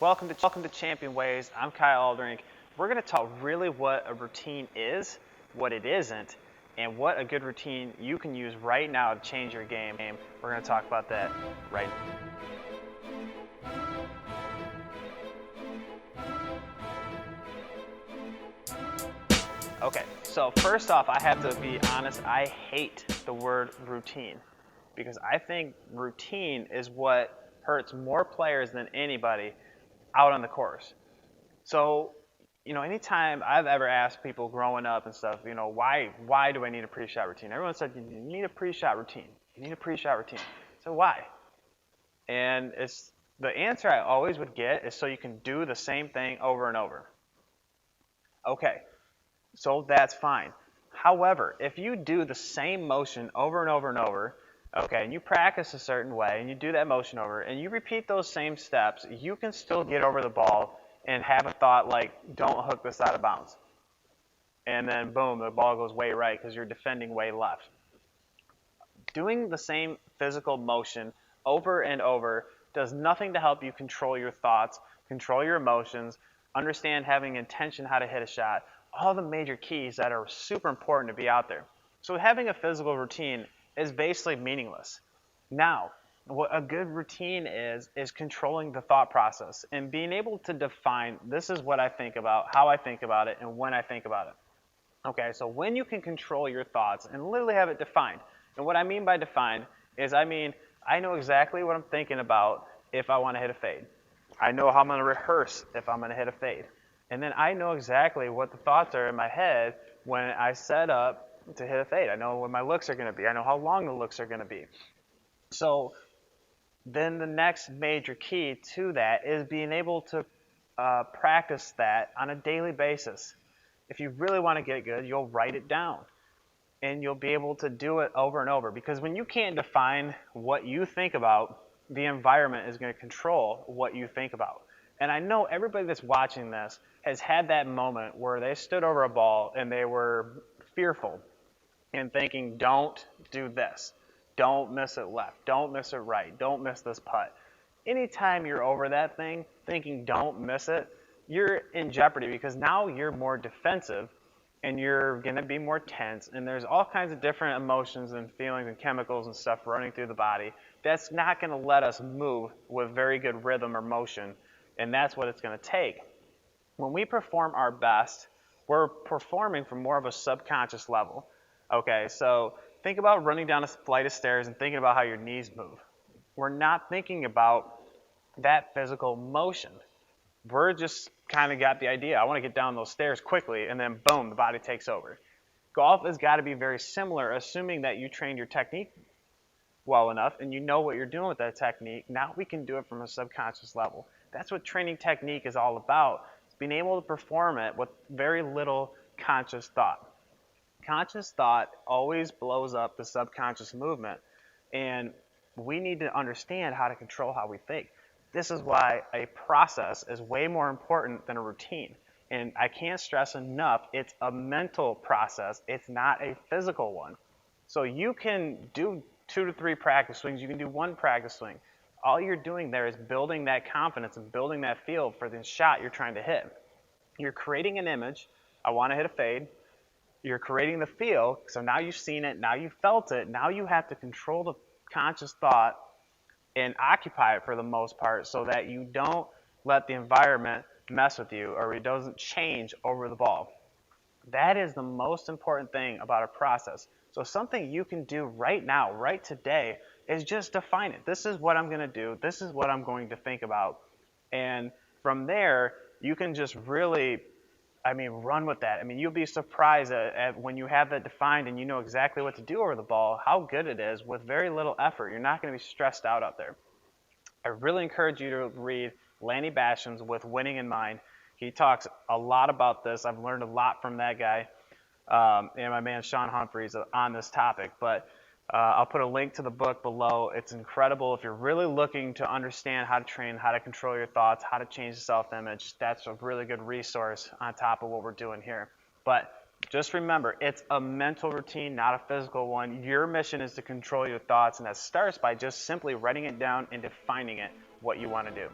Welcome to Champion Ways. I'm Kiel Alderink. We're going to talk really what a routine is, what it isn't, and what a good routine you can use right now to change your game. We're going to talk about that right now. Okay, so first off, I have to be honest, I hate the word routine because I think routine is what hurts more players than anybody out on the course. So, anytime I've ever asked people growing up and stuff, why do I need a pre-shot routine? Everyone said you need a pre-shot routine. You need a pre-shot routine. So why? And it's the answer I always would get is so you can do the same thing over and over. Okay, so that's fine. However, if you do the same motion over and over and over, okay, and you practice a certain way and you do that motion over and you repeat those same steps, you can still get over the ball and have a thought like, don't hook this out of bounds. And then boom, the ball goes way right because you're defending way left. Doing the same physical motion over and over does nothing to help you control your thoughts, control your emotions, understand having intention how to hit a shot, all the major keys that are super important to be out there. So having a physical routine is basically meaningless. Now, what a good routine is controlling the thought process and being able to define, this is what I think about, how I think about it, and when I think about it. Okay, so when you can control your thoughts and literally have it defined. And what I mean by defined is I know exactly what I'm thinking about if I want to hit a fade. I know how I'm going to rehearse if I'm going to hit a fade. And then I know exactly what the thoughts are in my head when I set up to hit a fade. I know what my looks are going to be. I know how long the looks are going to be. So then the next major key to that is being able to practice that on a daily basis. If you really want to get good, you'll write it down. And you'll be able to do it over and over. Because when you can't define what you think about, the environment is going to control what you think about. And I know everybody that's watching this has had that moment where they stood over a ball and they were fearful and thinking, don't do this. Don't miss it left. Don't miss it right. Don't miss this putt. Anytime you're over that thing, thinking don't miss it, you're in jeopardy because now you're more defensive and you're going to be more tense. And there's all kinds of different emotions and feelings and chemicals and stuff running through the body. That's not going to let us move with very good rhythm or motion. And that's what it's going to take. When we perform our best, we're performing from more of a subconscious level. Okay, so think about running down a flight of stairs and thinking about how your knees move. We're not thinking about that physical motion. We're just kind of got the idea. I want to get down those stairs quickly, and then boom, the body takes over. Golf has got to be very similar, assuming that you trained your technique well enough and you know what you're doing with that technique. Now we can do it from a subconscious level. That's what training technique is all about. It's being able to perform it with very little conscious thought. Conscious thought always blows up the subconscious movement, and we need to understand how to control how we think. This is why a process is way more important than a routine. And I can't stress enough, it's a mental process. It's not a physical one. So you can do 2 to 3 practice swings. You can do 1 practice swing. All you're doing there is building that confidence and building that feel for the shot you're trying to hit. You're creating an image. I want to hit a fade. You're creating the feel. So now you've seen it. Now you've felt it. Now you have to control the conscious thought and occupy it for the most part so that you don't let the environment mess with you or it doesn't change over the ball. That is the most important thing about a process. So something you can do right now, right today, is just define it. This is what I'm going to do. This is what I'm going to think about. And from there, you can just really, run with that. You'll be surprised at when you have that defined and you know exactly what to do over the ball, how good it is with very little effort. You're not going to be stressed out there. I really encourage you to read Lanny Basham's With Winning in Mind. He talks a lot about this. I've learned a lot from that guy and my man Sean Humphreys on this topic. But I'll put a link to the book below. It's incredible. If you're really looking to understand how to train, how to control your thoughts, how to change the self-image, that's a really good resource on top of what we're doing here. But just remember, it's a mental routine, not a physical one. Your mission is to control your thoughts, and that starts by just simply writing it down and defining it, what you want to do.